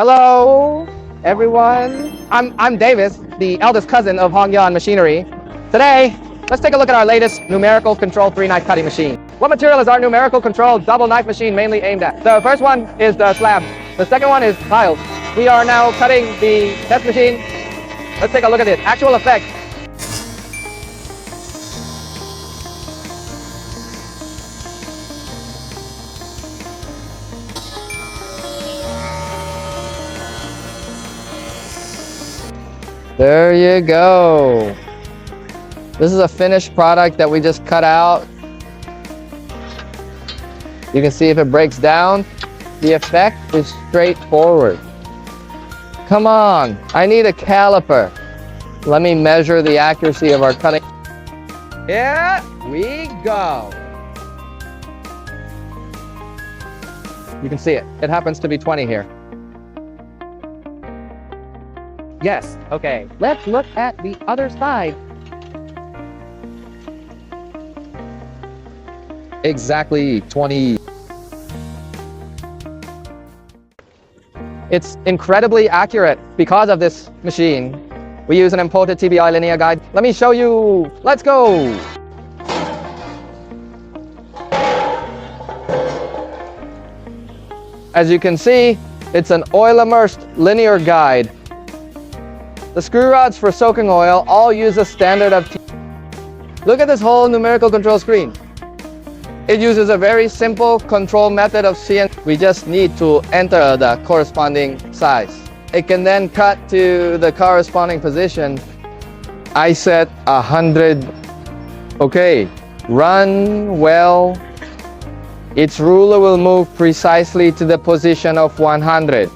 Hello, everyone. I'm Davis, the eldest cousin of Hongyan Machinery. Today, let's take a look at our latest numerical control 3-knife cutting machine. What material is our numerical control double knife machine mainly aimed at? The first one is the slab. The second one is tiles. We are now cutting the test machine. Let's take a look at it. Actual effect. There you go. This is a finished product that we just cut out. You can see if it breaks down. The effect is straightforward. Come on, I need a caliper. Let me measure the accuracy of our cutting. Here we go. You can see it. It happens to be 20 here. Yes, okay. Let's look at the other side. Exactly 20. It's incredibly accurate because of this machine. We use an imported TBI linear guide. Let me show you. Let's go. As you can see, it's an oil-immersed linear guide. The screw rods for soaking oil all use a standard of Look at this whole numerical control screen. It uses a very simple control method of CNC. We just need to enter the corresponding size. It can then cut to the corresponding position. I set 100. Okay, run well. Its ruler will move precisely to the position of 100.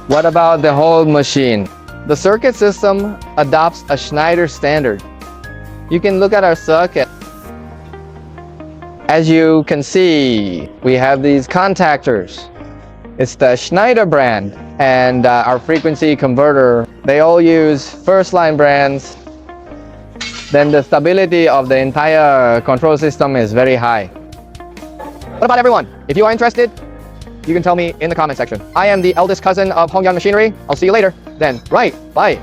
What about the whole machine? The circuit system adopts a Schneider standard. You can look at our circuit. As you can see, we have these contactors. It's the Schneider brand and our frequency converter. They all use first line brands. Then the stability of the entire control system is very high. What about everyone? If you are interested, you can tell me in the comment section. I am the eldest cousin of Hongyan Machinery. I'll see you later. Then, right, bye.